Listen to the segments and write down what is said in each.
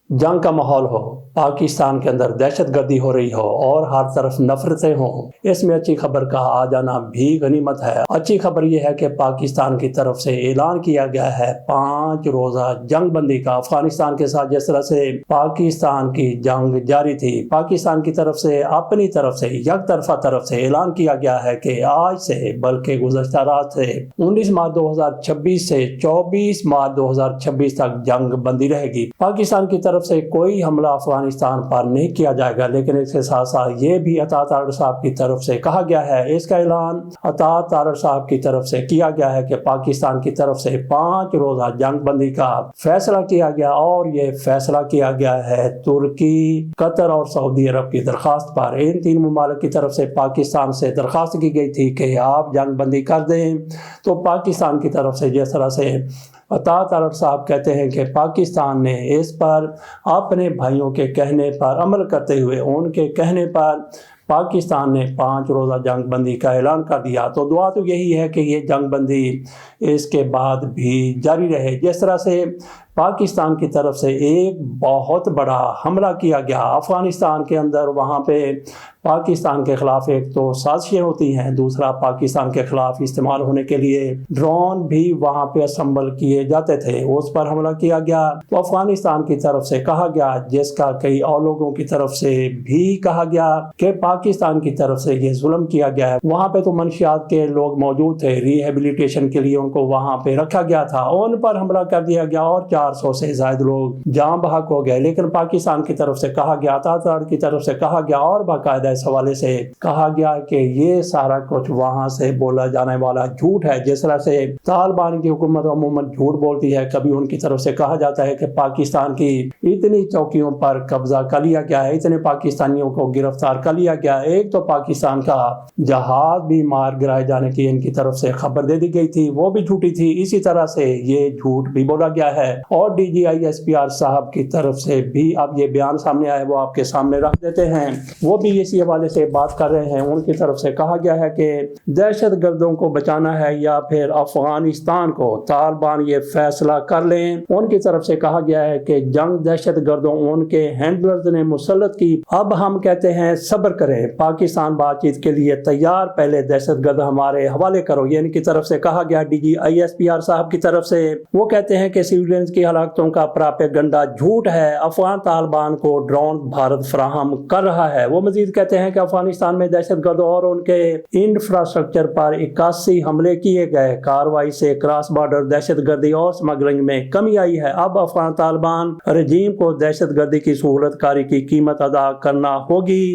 جنگ کا ماحول ہو، پاکستان کے اندر دہشت گردی ہو رہی ہو اور ہر طرف نفرتیں ہوں، اس میں اچھی خبر کا آ جانا بھی غنیمت ہے۔ اچھی خبر یہ ہے کہ پاکستان کی طرف سے اعلان کیا گیا ہے 5 روزہ جنگ بندی کا۔ افغانستان کے ساتھ جس طرح سے پاکستان کی جنگ جاری تھی، پاکستان کی طرف سے اپنی طرف سے یک طرف سے اعلان کیا گیا ہے کہ آج سے بلکہ گزشتہ رات سے 19 مارچ 2026 سے 24 مارچ 2026 تک جنگ بندی رہے گی۔ پاکستان کی طرف سے کوئی حملہ افغانستان پر نہیں کیا جائے گا، لیکن اس کے ساتھ ساتھ یہ بھی عطا تارڑ صاحب کی طرف سے کہا گیا ہے، اس کا اعلان عطا تارڑ صاحب کی طرف سے کیا گیا ہے کہ پاکستان کی طرف سے 5 روزہ جنگ بندی کا فیصلہ کیا گیا، اور یہ فیصلہ کیا گیا ہے ترکی، قطر اور سعودی عرب کی درخواست پر۔ ان 3 ممالک کی طرف سے پاکستان سے درخواست کی گئی تھی کہ آپ جنگ بندی کر دیں، تو پاکستان کی طرف سے جس طرح سے عطا تارڑ صاحب کہتے ہیں کہ پاکستان نے اس پر اپنے بھائیوں کے کہنے پر عمل کرتے ہوئے ان کے کہنے پر پاکستان نے 5 روزہ جنگ بندی کا اعلان کر دیا۔ تو دعا تو یہی ہے کہ یہ جنگ بندی اس کے بعد بھی جاری رہے۔ جس طرح سے پاکستان کی طرف سے ایک بہت بڑا حملہ کیا گیا افغانستان کے اندر، وہاں پہ پاکستان کے خلاف ایک تو سازشیں ہوتی ہیں، دوسرا پاکستان کے خلاف استعمال ہونے کے لیے ڈرون بھی وہاں پہ اسمبل کیے جاتے تھے، اس پر حملہ کیا گیا۔ تو افغانستان کی طرف سے کہا گیا، جس کا کئی اور لوگوں کی طرف سے بھی کہا گیا کہ پاکستان کی طرف سے یہ ظلم کیا گیا ہے۔ وہاں پہ تو منشیات کے لوگ موجود تھے، ریہیبلیٹیشن کے لیے ان کو وہاں پہ رکھا گیا تھا، ان پر حملہ کر دیا گیا اور 400 سے زائد لوگ جاں بحق ہو گئے۔ لیکن پاکستان کی طرف سے کہا گیا، عطا تارڑ کی طرف سے کہا گیا اور باقاعدہ اس حوالے سے کہا گیا کہ یہ سارا کچھ وہاں سے بولا جانے والا جھوٹ ہے۔ جس طرح سے طالبان کی حکومت عموماً جھوٹ بولتی ہے، کبھی ان کی طرف سے کہا جاتا ہے کہ پاکستان کی اتنی چوکیوں پر قبضہ کر لیا گیا ہے، اتنے پاکستانیوں کو گرفتار کر لیا گیا ہے۔ ایک تو پاکستان کا جہاز بھی مار گرائے جانے کی ان کی طرف سے خبر دے دی گئی تھی، وہ بھی جھوٹی تھی۔ اسی طرح سے یہ جھوٹ بھی بولا گیا ہے، اور D G I S P R صاحب کی طرف سے بھی اب یہ بیان سامنے آئے، وہ آپ کے سامنے رکھ دیتے ہیں۔ وہ بھی اسی حوالے سے بات کر رہے ہیں۔ ان کی طرف سے کہا گیا ہے کہ دہشت گردوں کو بچانا ہے یا پھر افغانستان کو، طالبان یہ فیصلہ کر لیں۔ ان کی طرف سے کہا گیا ہے کہ جنگ دہشت گردوں ان کے ہینڈلرز نے مسلط کی، اب ہم کہتے ہیں صبر کریں، پاکستان بات چیت کے لیے تیار، پہلے دہشت گرد ہمارے حوالے کرو۔ یہ ان کی طرف سے کہا گیا D G I S P R صاحب کی طرف سے۔ وہ کہتے ہیں کہ سویلینز کی ہلاکتوں کا پراپیگنڈا جھوٹ ہے، افغان طالبان کو ڈرون بھارت فراہم کر رہا ہے۔ وہ مزید کہتے ہیں کہ افغانستان میں دہشت گرد اور ان کے انفراسٹرکچر پر 81 حملے کیے گئے، کارروائی سے کراس بارڈر دہشت گردی اور سمگلنگ میں کمی آئی ہے۔ اب افغان طالبان رجیم کو دہشت گردی کی سہولت کاری کی قیمت ادا کرنا ہوگی۔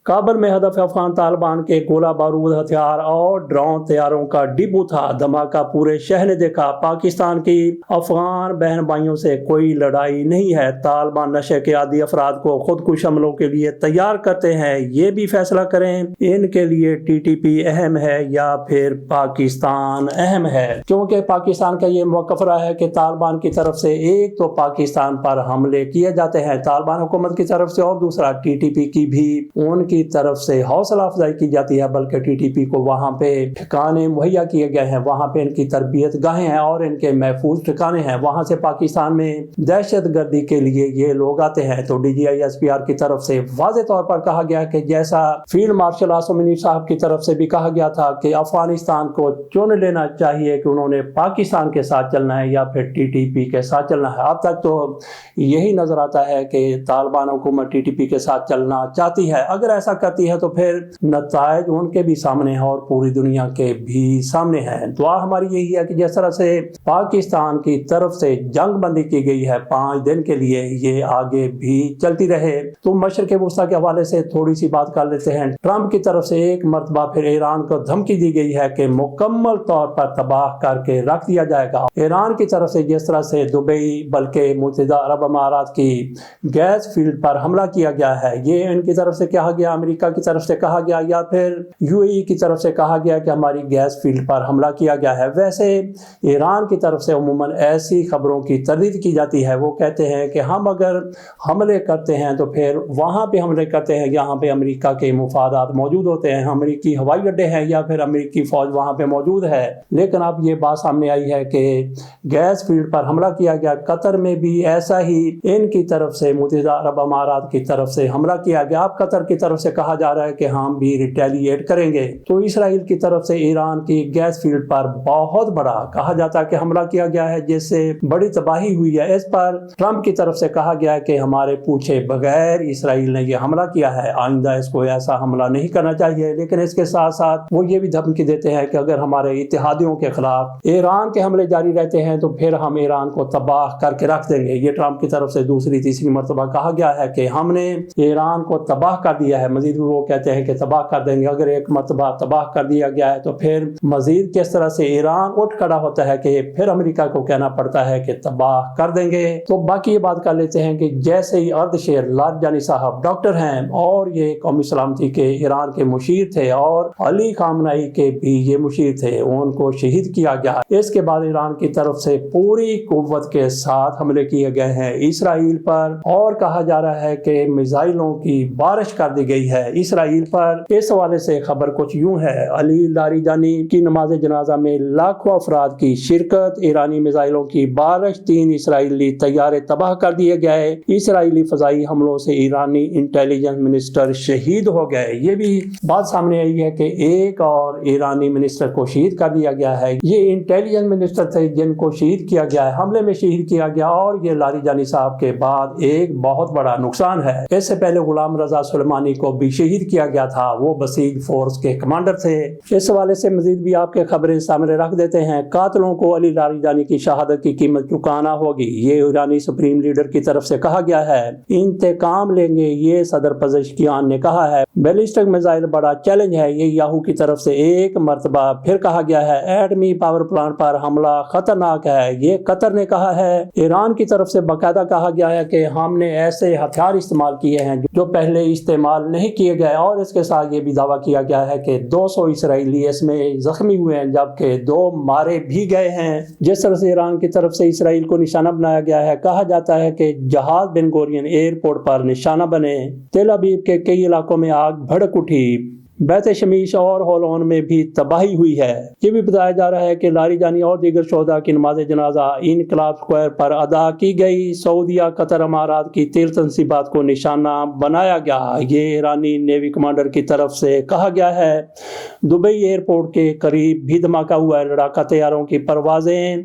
کابل میں ہدف افغان طالبان کے گولہ بارود، ہتھیار اور ڈرون طیاروں کا ڈبو تھا۔ دھماکہ پورے شہر نے دیکھا۔ پاکستان کی افغان بہن بھائیوں سے کوئی لڑائی نہیں ہے، طالبان نشے کے عادی افراد کو خود کش حملوں کے لیے تیار کرتے ہیں، یہ بھی فیصلہ کریں ان کے لیے ٹی ٹی پی اہم ہے یا پھر پاکستان اہم ہے۔ کیونکہ پاکستان کا یہ موقف رہا ہے کہ طالبان کی طرف سے ایک تو پاکستان پر حملے کیے جاتے ہیں طالبان حکومت کی طرف سے، اور دوسرا ٹی ٹی پی کی بھی ان کی طرف سے حوصلہ افزائی کی جاتی ہے، بلکہ ٹی ٹی پی کو وہاں پہ ٹھکانے مہیا کیے گئے ہیں، وہاں پہ ان کی تربیت گاہیں ہیں اور ان کے محفوظ ٹھکانے ہیں، وہاں سے پاکستان میں دہشت گردی کے لیے یہ لوگ آتے ہیں۔ تو D G I S P R کی طرف سے واضح طور پر کہا گیا کہ جیسا فیلڈ مارشل عاصم منیب صاحب کی طرف سے بھی کہا گیا تھا کہ افغانستان کو چن لینا چاہیے کہ انہوں نے پاکستان کے ساتھ چلنا ہے یا پھر ٹی ٹی پی کے ساتھ چلنا ہے۔ اب تک تو یہی نظر آتا ہے کہ طالبان حکومت ٹی ٹی پی کے ساتھ چلنا چاہتی ہے۔ اگر ایسا کرتی ہے تو پھر نتائج ان کے بھی سامنے ہیں اور پوری دنیا کے بھی سامنے ہیں۔ دعا ہماری یہی ہے کہ جس طرح سے پاکستان کی طرف سے جنگ بندی کی گئی ہے 5 دن کے لیے، یہ آگے بھی چلتی رہے۔ تو مشرق وسطیٰ کے حوالے سے تھوڑی سی بات کر لیتے ہیں۔ ٹرمپ کی طرف سے ایک مرتبہ پھر ایران کو دھمکی دی گئی ہے کہ مکمل طور پر تباہ کر کے رکھ دیا جائے گا۔ ایران کی طرف سے جس طرح سے دبئی بلکہ متحدہ عرب امارات کی گیس فیلڈ پر حملہ کیا گیا ہے، یہ ان کی طرف سے کہا گیا گیا امریکہ کی طرف سے کہا گیا یا پھر UAE کی طرف سے کہا گیا کہ ہماری گیس فیلڈ پر حملہ کیا گیا ہے. ویسے ایران کی طرف سے عموماً ایسی خبروں کی تردید کی جاتی ہے. وہ کہتے ہیں کہ ہم اگر حملے کرتے ہیں تو پھر وہاں پہ حملے کرتے ہیں جہاں پہ امریکہ کے مفادات موجود ہوتے ہیں, امریکی ہوائی اڈے ہیں یا پھر امریکی فوج وہاں پہ موجود ہے. لیکن اب یہ بات سامنے آئی ہے کہ گیس فیلڈ پر حملہ کیا گیا. قطر میں بھی ایسا ہی ان کی طرف سے متحدہ عرب امارات کی طرف سے حملہ کیا گیا. اب قطر کی طرف سے کہا جا رہا ہے کہ ہم بھی ریٹیلیٹ کریں گے. تو اسرائیل کی طرف سے ایران کی گیس فیلڈ پر بہت بڑا کہا جاتا ہے کہ حملہ کیا گیا ہے جس سے بڑی تباہی ہوئی ہے. اس پر ٹرمپ کی طرف سے کہا گیا ہے کہ ہمارے پوچھے بغیر اسرائیل نے یہ حملہ کیا ہے, آئندہ اس کو ایسا حملہ نہیں کرنا چاہیے. لیکن اس کے ساتھ ساتھ وہ یہ بھی دھمکی دیتے ہیں کہ اگر ہمارے اتحادیوں کے خلاف ایران کے حملے جاری رہتے ہیں تو پھر ہم ایران کو تباہ کر کے رکھ دیں گے. یہ ٹرمپ کی طرف سے دوسری تیسری مرتبہ کہا گیا ہے کہ ہم نے ایران کو تباہ کر دیا ہے. مزید وہ کہتے ہیں کہ تباہ کر دیں گے. اگر ایک مرتبہ تباہ کر دیا گیا ہے تو پھر مزید کس طرح سے ایران اٹھ کھڑا ہوتا ہے کہ پھر امریکہ کو کہنا پڑتا ہے کہ تباہ کر دیں گے. تو باقی یہ بات کر لیتے ہیں کہ جیسے ہی اردشیر لاریجانی صاحب ڈاکٹر ہیں اور یہ قومی سلامتی کے ایران کے مشیر تھے اور علی خامنئی کے بھی یہ مشیر تھے, ان کو شہید کیا گیا. اس کے بعد ایران کی طرف سے پوری قوت کے ساتھ حملے کیے گئے ہیں اسرائیل پر اور کہا جا رہا ہے کہ میزائلوں کی بارش کر دی گئی ہے اسرائیل پر. اس حوالے سے خبر کچھ یوں ہے, علی لاریجانی کی نماز جنازہ میں لاکھوں افراد کی شرکت, ایرانی میزائلوں کی بارش, 3 اسرائیلی طیارے تباہ کر دیے گئے, اسرائیلی فضائی حملوں سے ایرانی انٹیلیجنس منسٹر شہید ہو گئے. یہ بھی بات سامنے آئی ہے کہ ایک اور ایرانی منسٹر کو شہید کر دیا گیا ہے. یہ انٹیلیجنس منسٹر تھے جن کو شہید کیا گیا ہے, حملے میں شہید کیا گیا. اور یہ لاریجانی صاحب کے بعد ایک بہت بڑا نقصان ہے. اس سے پہلے غلام رضا سلیمانی کو بھی شہید کیا گیا تھا, وہ بسیج فورس کے کمانڈر تھے. اس حوالے سے مزید بھی آپ کے خبریں سامنے رکھ دیتے ہیں. قاتلوں کو علی لاریجانی کی شہادت کی قیمت چکانا ہوگی, یہ ایرانی سپریم لیڈر کی طرف سے کہا گیا ہے. انتقام لیں گے, یہ صدر پزشکیان نے کہا ہے. بیلسٹک میزائل بڑا چیلنج ہے, یہ یاہو کی طرف سے ایک مرتبہ پھر کہا گیا ہے. ایٹمی پاور پلانٹ پر حملہ خطرناک ہے, یہ قطر نے کہا ہے. ایران کی طرف سے باقاعدہ کہا گیا ہے کہ ہم نے ایسے ہتھیار استعمال کیے ہیں جو پہلے استعمال نہیں کیے گئے. اور اس کے ساتھ یہ بھی دعویٰ کیا گیا ہے کہ 200 اسرائیلی اس میں زخمی ہوئے ہیں جبکہ 2 مارے بھی گئے ہیں. جس طرح سے ایران کی طرف سے اسرائیل کو نشانہ بنایا گیا ہے, کہا جاتا ہے کہ جہاز بن گورین ایئرپورٹ پر نشانہ بنے. تل ابیب کے کئی علاقوں میں آگ بھڑک اٹھی. بیت شمیش اور ہولون میں بھی تباہی ہوئی ہے. یہ بھی بتایا جا رہا ہے کہ لاریجانی اور دیگر شہداء کی نماز جنازہ انقلاب اسکوائر پر ادا کی گئی. سعودیہ قطر امارات کی تیل تنصیبات کو نشانہ بنایا گیا. یہ ایرانی نیوی کمانڈر کی طرف سے کہا گیا ہے. دبئی ایئرپورٹ کے قریب بھی دھماکہ ہوا ہے. لڑاکا طیاروں کی پروازیں,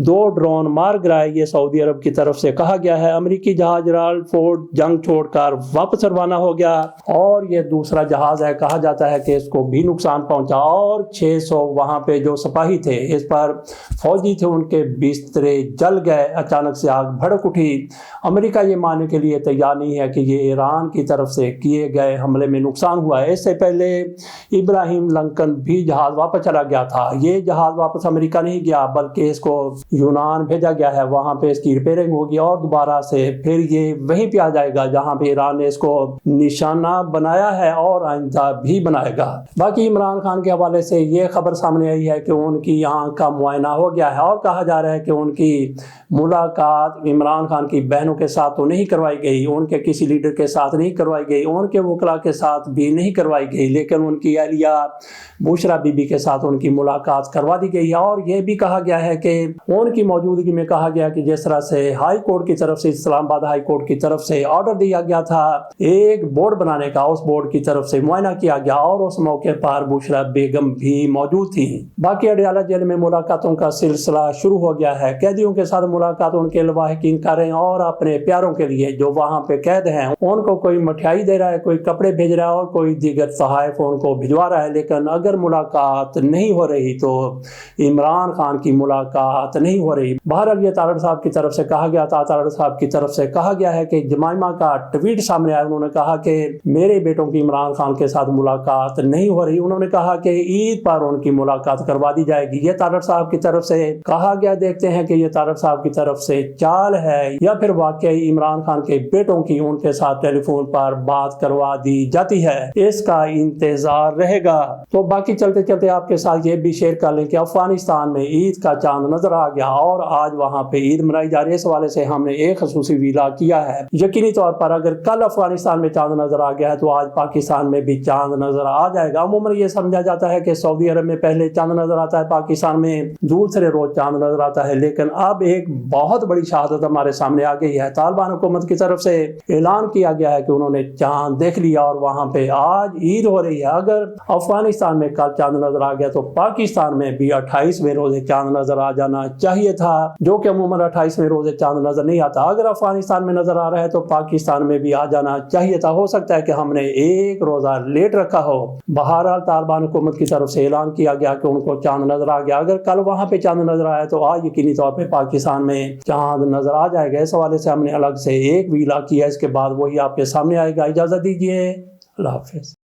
2 ڈرون مار گرائے, یہ سعودی عرب کی طرف سے کہا گیا ہے. امریکی جہاز جرالڈ فورڈ جنگ چھوڑ کر واپس روانہ ہو گیا اور یہ دوسرا جہاز ہے, کہا جاتا ہے کہ اس کو بھی نقصان پہنچا. اور 600 وہاں پہ جو سپاہی تھے, اس پر فوجی تھے, ان کے بسترے جل گئے. اچانک سے آگ بھڑک اٹھی. امریکہ یہ ماننے کے لیے تیار نہیں ہے کہ یہ ایران کی طرف سے کیے گئے حملے میں نقصان ہوا ہے. اس سے پہلے ابراہیم لنکن بھی جہاز واپس چلا گیا تھا. یہ جہاز واپس امریکہ نہیں گیا بلکہ اس کو یونان بھیجا گیا ہے, وہاں پہ اس کی ریپیئرنگ ہوگی اور دوبارہ سے پھر یہ وہیں پہ آ جائے گا جہاں پہ ایران نے اس کو نشانہ بنایا ہے اور آئندہ بھی بنائے گا. باقی عمران خان کے حوالے سے یہ خبر سامنے آئی ہے کہ ان کی آنکھ کا معائنہ ہو گیا ہے اور کہا جا رہا ہے کہ ان کی ملاقات عمران خان کی بہنوں کے ساتھ تو نہیں کروائی گئی, ان کے کسی لیڈر کے ساتھ نہیں کروائی گئی, ان کے وکلاء کے ساتھ بھی نہیں کروائی گئی, لیکن ان کی اہلیہ بشرا بی بی کے ساتھ ان کی ملاقات کروا دی گئی ہے. اور یہ بھی کہا گیا ہے کہ ان کی موجودگی میں کہا گیا کہ جس طرح سے ہائی کورٹ کی طرف سے, اسلام آباد ہائی کورٹ کی طرف سے آرڈر دیا گیا تھا ایک بورڈ بنانے کا, اس بورڈ کی طرف سے معائنہ کیا گیا اور اس موقع پر بشرا بیگم بھی موجود تھی. باقی اڈیالہ جیل میں ملاقاتوں کا سلسلہ شروع ہو گیا ہے. قیدیوں کے ساتھ ملاقات ان کے لواحقین کر رہے ہیں اور اپنے پیاروں کے لیے جو وہاں پہ قید ہیں ان کو کوئی مٹھائی دے رہا ہے, کوئی کپڑے بھیج رہا ہے اور کوئی دیگر تحائف ان کو بھجوا رہا ہے. لیکن اگر ملاقات نہیں ہو رہی تو عمران خان کی ملاقات نہیں ہو رہی. بہرحال یہ تارڑ صاحب کی طرف سے کہا گیا تھا, تارڑ صاحب کی طرف سے کہا گیا ہے کہ جمائمہ کا ٹویٹ سامنے آیا. انہوں نے کہا کہ میرے بیٹوں کی عمران خان کے ساتھ ملاقات ملاقات نہیں ہو رہی. انہوں نے کہا کہ عید پر ان کی ملاقات کروا دی جائے گی. یہ طارق صاحب کی طرف سے کہا گیا. دیکھتے ہیں کہ یہ طارق صاحب کی طرف سے چال ہے یا پھر واقعی عمران خان کے بیٹوں کی ان کے ساتھ ٹیلی فون پر بات کروا دی جاتی ہے. اس کا انتظار رہے گا. تو باقی چلتے چلتے آپ کے ساتھ یہ بھی شیئر کر لیں کہ افغانستان میں عید کا چاند نظر آ گیا اور آج وہاں پہ عید منائی جا رہی ہے. اس حوالے سے ہم نے ایک خصوصی ویلا کیا ہے. یقینی طور پر اگر کل افغانستان میں چاند نظر آ گیا ہے تو آج پاکستان میں بھی چاند نظر آ جائے گا. عموماً یہ سمجھا جاتا ہے کہ سعودی عرب میں پہلے چاند نظر آتا ہے, پاکستان میں دوسرے روز چاند نظر آتا ہے. لیکن اب ایک بہت بڑی شہادت ہمارے سامنے آ گئی ہے. طالبان حکومت کی طرف سے اعلان کیا گیا ہے کہ انہوں نے چاند دیکھ لیا اور وہاں پہ آج عید ہو رہی ہے. اگر افغانستان میں کل چاند نظر آ گیا تو پاکستان میں بھی 28ویں روزے چاند نظر آ جانا چاہیے تھا, جو کہ عموماً 28ویں روزے چاند نظر نہیں آتا. اگر افغانستان میں نظر آ رہا ہے تو پاکستان میں بھی آ جانا چاہیے تھا. ہو سکتا ہے کہ ہم نے ایک روزہ لیٹ رکھا ہو. بہرحال طالبان حکومت کی طرف سے اعلان کیا گیا کہ ان کو چاند نظر آ گیا. اگر کل وہاں پہ چاند نظر آیا تو آج یقینی طور پہ پاکستان میں چاند نظر آ جائے گا. اس حوالے سے ہم نے الگ سے ایک ویلا کیا, اس کے بعد وہی آپ کے سامنے آئے گا. اجازت دیجیے, اللہ حافظ.